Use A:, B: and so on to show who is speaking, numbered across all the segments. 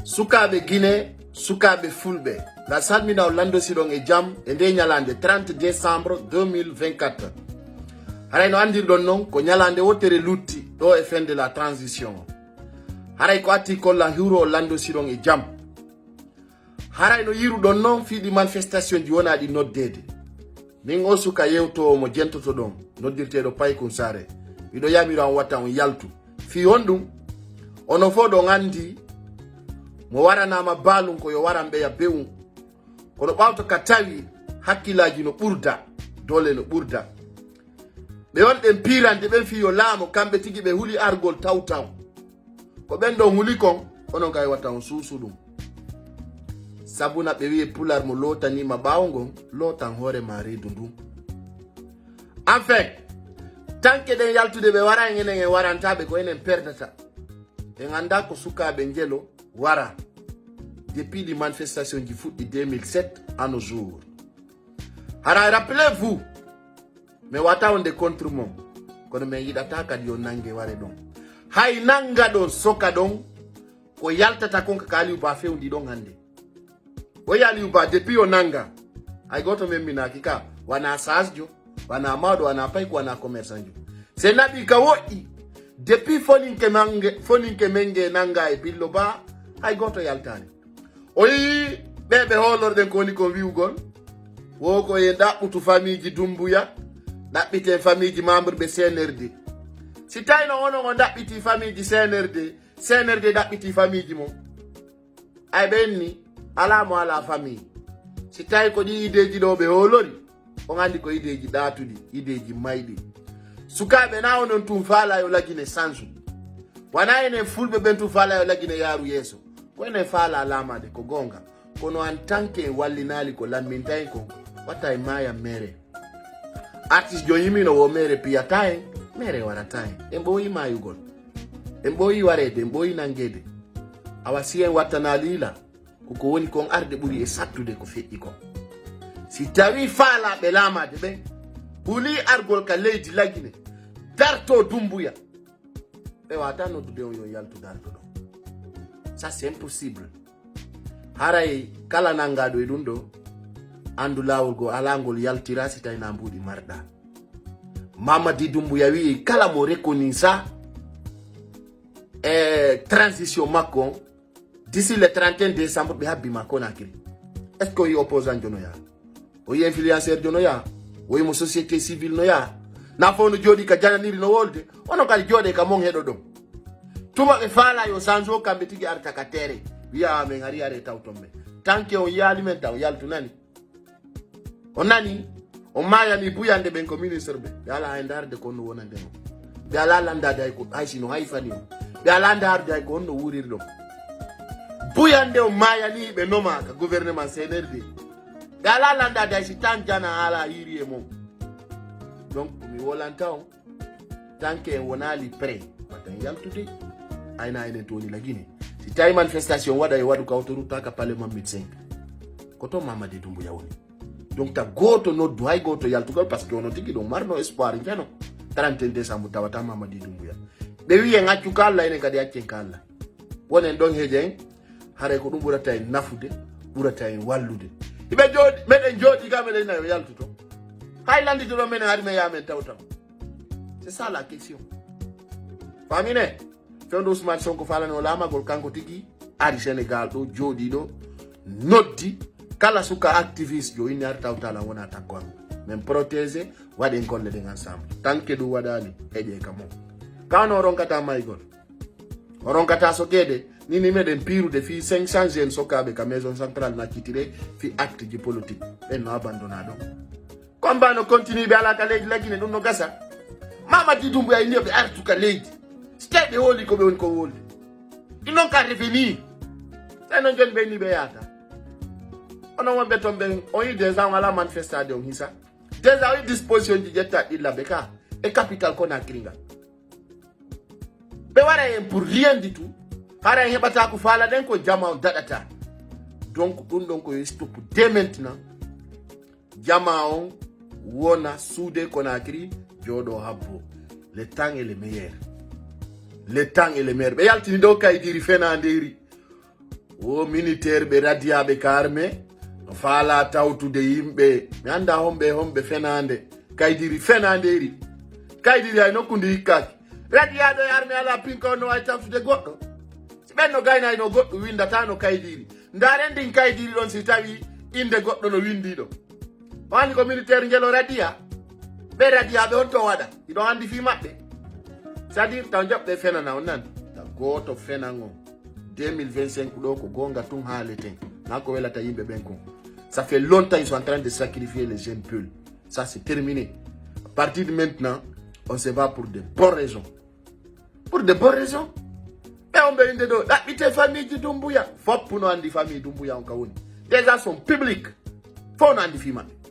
A: Sukabe Guinée, Sukabe Fulbe. La salmina Orlando Sidong et Jam et de Nyalande 30 décembre 2024. Haray no andir don non ko Nyalande wotere lutti do e fin de la transition. Haray ko atti ko la huro Orlando Sidong et Jam. Haray no yiru don non fi di manifestation di wona di noddede. Min o suka yewto mo jentoto don noddirte do pay kun sare. Wido yamiro an watta on yaltu. Fi hondum ono fo do ngandi mo waranama balum ko yo waran be ya bewu kono bawto ka tawi hakkilaji no burda dole no burda be wonde pirande be fi yo laamo kambe tigi be huli argol tawtaw ko ben do huli kon onon kay wata on susudum sabuna be wi pular mo lotani ma bawngo lotan hore ma redu ndum en fait tanke den yaltude be wara ngene nge warantabe ko enen perdata e nganda ko sukabe ngelo wara depuis les manifestations du foot de 2007 à nos jours. Alors rappelez-vous, mais wata on de contre moi, quand me yidata ka dio nange ware don. Hay nanga don soka don, ko yalta ta kon kali uba fe undi don hande. O yali uba depuis onanga, ay goto memina kika wana asasjo, wana amado wana pai ko wana commerçanjo. C'est nabi ka woi depuis foninke menge nanga e billoba ay goto yaltani. Oyi bebe holor den koni ko wiugol woko e dabbutu famille Dumbuya dabbite famille membre be CNRD si tayno ono on dabbiti famille CNRD dabbiti famille mo ay benni ala mo ala famille si tay ko di ideji do be holori o ngandi ko ideji datudi ideji maydi sukabe na onon tum fala yo lagine sansu wana ene fulbe bentu fala yo lagine yaru yeso ko ene fala alama de ko gonga kono en tanke wallinali ko lamintai ko wata maya mere artist jo yimino wo mere pia tai mere waratai embo yima yugol embo yi warede embo yi nangede awasien watana lila ko woni kon arde buri e sattude ko fe'i ko si tawi fala be lama de be buli argol ka leydi lagine darto Dumbuya be wata no dude yo yaltu darto do. Ça c'est impossible. Haray kala nangado edundo andu lawol go alangol yaltira sita ina mbudi marda. Mamadi Dumbuya wi kala mo reconnaissa transition Macron d'ici le 31 décembre be habbi Macron akiri. Est-ce que y opposant jono ya? O y influenceur jono ya? O y mo société civile no ya? Na fonu jodi ka jananiri no wolde. Ono ka jode ka mon hedo do. Tuma be fala yo sanzo kambe tigi artakatere wiya me ngari are tawtombe tanke o yali men taw yaltu nani onani o maya mi buyande ben ko ministre be yala ndar de ko no wonande no be ala landa day ko ay sino hay fani be ala ndar day ko no wurir do buyande o maya ni be noma ka gouvernement CNRD be ala landa day si tan jana ala yiri e mom donc mi wolantaw tanke wonali pre watan yaltu de aina ene toni lagine si tay manifestation wada e wadu ka autoruta ka parlement médecin koto Mamadi Dumbuya woni donc ta goto no do hay goto yaltugal parce que on tigi do marno espoir ngeno 31 décembre tawata Mamadi Dumbuya be wiye ngaccu kala ene kadi accen kala wonen don hejen hare ko dum burata en nafude burata en wallude ibe jodi meden jodi gamele na yo yaltuto hay landi do men hari me yamen tawtam c'est ça la question famine Fendo Ousmane Sonko fala no lama gol kanko tigi ari Sénégal do jodi do noddi kala suka activiste jo ini arta utala wona takon même protéger wade golle de ensemble tanke du wadani eje kamo kano ronkata maygol ronkata so kede nini meden piru de fi 500 jeunes sokabe ka maison centrale na kitire fi acte di politique en no abandonado combat no continue be ala ka leji lagine dum no gasa Mamadi Dumbuya ine be artu ka leji stay holy ko be on ko holy il non ka revenir ça non jon be ni be yata ono won be tombe on yi des ans à la manifestation hisa des ans disposition di jetta illa beka e capital ko na kringa be wara en pour rien du tout para en hebata ko fala den ko jama dadata donc dum donc ko stop dès maintenant jama on wona soude ko na kri jodo habbo le temps est le meilleur. Le temps est le meilleur. Mais yaltini do kay diri fena nderi. o militaire be radiaɓe ka armé faala tawtude yimɓe mi anda homɓe fenande kaydiri fenanderi kaydiri hay nokkude hikkaki radiaɗo e armé ala pinka no wawi tawtude goɗɗo si ɓenno gaynayno goɗɗo windata no kaydiri ndaren ndin kaydiri ɗon si tawi inde goɗɗo no windiɗo wani ko militaire jelo radia ɓe radiaɓe on to waɗa iɗon andi fi maɓɓe c'est à dire taw jaɓɓe fenana on nan ta goto fenan on 2025 ɗo ko gonga tun haaleten na ko welata yimɓe ɓen kon ça fait longtemps ils sont en train de sacrifier les jeunes peuls ça c'est terminé à partir de maintenant on se va pour de bonnes raisons ɓe on ɓe inde ɗo ɗaɓɓite famille ji Doumbouya foppu no andi famille Doumbouya on ka woni déjà sont publics fo no andi fi maɓɓe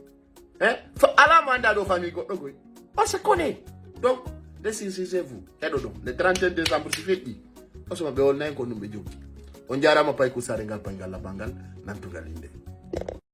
A: ala mo anda ɗo famille goɗɗo goy on se connaît donc décisez-vous heɗo ɗum le 31 décembre si feƴƴi on soma ɓe wolnayi ko ɗum ɓe jogui on jarama pay ko sare ngal paygal labangal nantugal inde